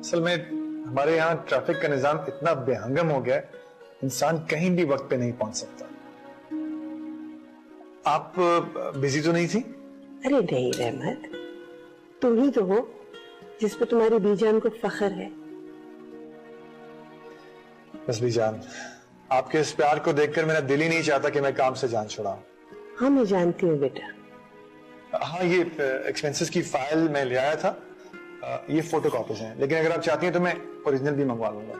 असल में हमारे यहाँ ट्रैफिक का निजाम इतना बेहंगम हो गया है, इंसान कहीं भी वक्त पे नहीं पहुंच सकता। आप बिजी तो नहीं थी? अरे नहीं रहमत, तुम ही तो हो जिस पे तुम्हारी बीजान को फख्र है। बस बीजान, आपके इस प्यार को देखकर मेरा दिल ही नहीं चाहता कि मैं काम से जान छुड़ाऊं। हाँ मैं जानती हूँ बेटा। हाँ, ये एक्सपेंसेस की फाइल मैं ले आया था। ये फोटो कॉपीज हैं, लेकिन अगर आप चाहती हैं तो मैं ओरिजिनल भी मंगवा लूंगा।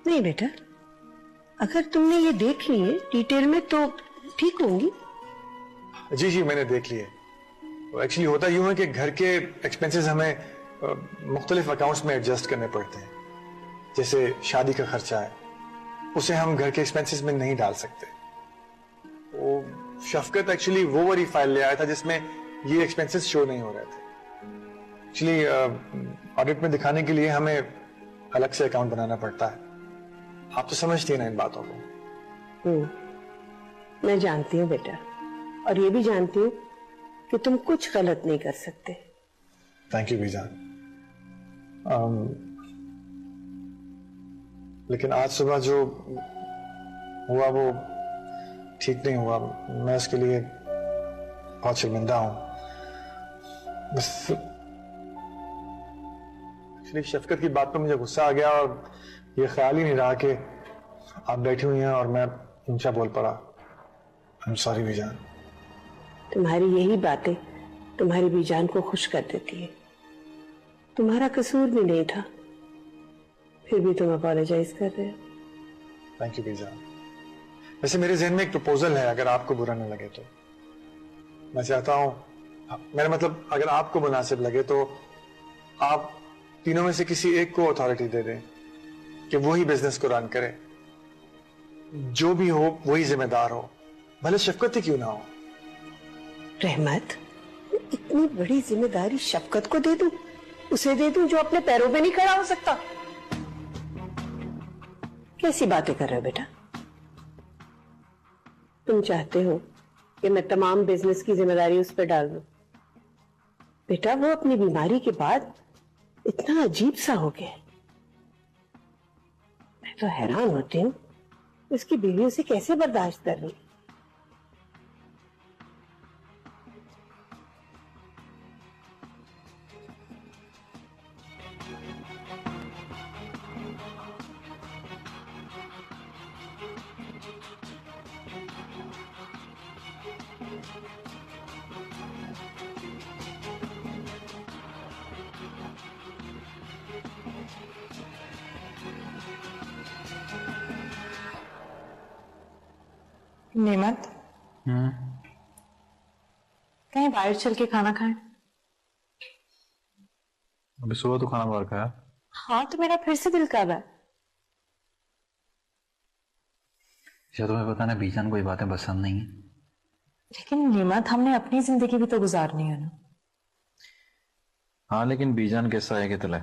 नहीं बेटा, अगर तुमने ये देख ली है डिटेल में तो ठीक होंगी। जी जी, मैंने देख ली है। एक्चुअली होता यूं है कि घर के एक्सपेंसेस हमें मुख्तलिफ अकाउंट्स में एडजस्ट करने पड़ते हैं। जैसे शादी का खर्चा है, उसे हम घर के एक्सपेंसेस में नहीं डाल सकते। वो शफकत एक्चुअली वो वाली फाइल ले आया था जिसमें ये एक्सपेंसेस शो नहीं हो रहे थे। एक्चुअली ऑडिट में दिखाने के लिए हमें अलग से अकाउंट बनाना पड़ता है। आप तो समझती हैं ना इन बातों को। मैं जानती हूँ बेटा, और ये भी जानती हूँ कि तुम कुछ गलत नहीं कर सकते। Thank you Bijan. लेकिन आज सुबह जो हुआ वो ठीक नहीं हुआ। मैं उसके लिए बहुत शर्मिंदा हूं। बस एक्चुअली शफकत की बात पर मुझे गुस्सा आ गया और ये ख्याल ही नहीं रहा कि आप बैठी हुई हैं और मैं ऊंचा बोल पड़ा। I am sorry Bijan. तुम्हारी यही बातें तुम्हारी बीजान को खुश कर देती है। तुम्हारा कसूर भी नहीं था, फिर भी तुम अपोलोजाइज कर रहे हो। Thank you Bijan. वैसे मेरे जहन में एक प्रपोजल है, अगर आपको बुरा न लगे तो। मैं चाहता हूं, मेरा मतलब अगर आपको मुनासिब लगे तो आप तीनों में से किसी एक को अथॉरिटी दे दें कि वही बिजनेस को रन करे। जो भी हो वही जिम्मेदार हो, भले शफकत ही क्यों ना हो। रहमत, इतनी बड़ी जिम्मेदारी शफकत को दे दूं? उसे दे दूं जो अपने पैरों पे नहीं खड़ा हो सकता? कैसी बातें कर रहे हो बेटा? तुम चाहते हो कि मैं तमाम बिजनेस की जिम्मेदारी उस पर डाल दूं? बेटा, वो अपनी बीमारी के बाद इतना अजीब सा हो गया। मैं तो हैरान होती हूँ उसकी बीवी उसे कैसे बर्दाश्त कर रही। नेमत, कहीं बाहर चल के खाना खाएं? अभी सुबह तो खाना बाहर खाया। हाँ, तो मेरा फिर से दिल कर रहा है। या तुम्हें पता ना, बीजान को ये बातें पसंद नहीं है। लेकिन नेमत, हमने अपनी जिंदगी भी तो गुजारनी है ना। हाँ, लेकिन बीजान कैसा है कि तले।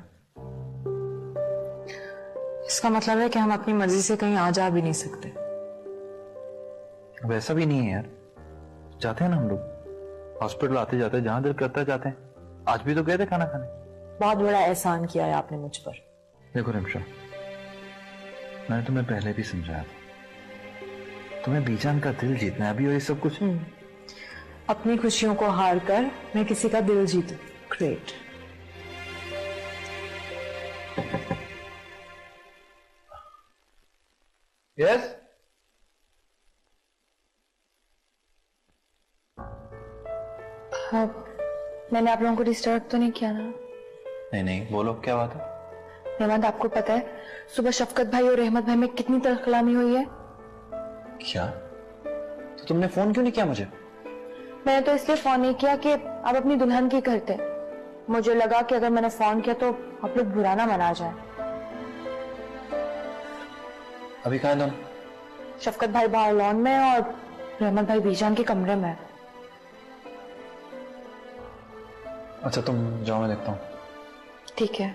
इसका मतलब है कि हम अपनी मर्जी से कहीं आ जा भी नहीं सकते। वैसा भी नहीं है यार, जाते हैं ना हम लोग हॉस्पिटल, आते जाते जहां दिल करता जाते हैं। आज भी तो गए थे खाना खाने। बहुत बड़ा एहसान किया है आपने मुझ पर। देखो रिमशा, मैंने तुम्हें पहले भी समझाया था, तुम्हें बीजान का दिल जीतना है अभी, और ये सब कुछ। अपनी खुशियों को हार कर मैं किसी का दिल जीतूं, ग्रेट। यस। हाँ, मैंने आप लोगों को डिस्टर्ब तो नहीं किया ना? नहीं नहीं, बोलो क्या बात है। रहमत, आपको पता है सुबह शफकत भाई और रहमत भाई में कितनी तलखलामी हुई है? क्या? तो तुमने फोन क्यों नहीं किया मुझे? मैंने तो इसलिए फोन नहीं किया कि आप अपनी दुल्हन की करते। मुझे लगा कि अगर मैंने फोन किया तो आप लोग बुरा ना मना जाए। अभी कहाँ दोनों? शफकत भाई बाहर लॉन में और रहमत भाई बीजान के कमरे में। अच्छा तुम जाओ, मैं देखता हूँ। ठीक है।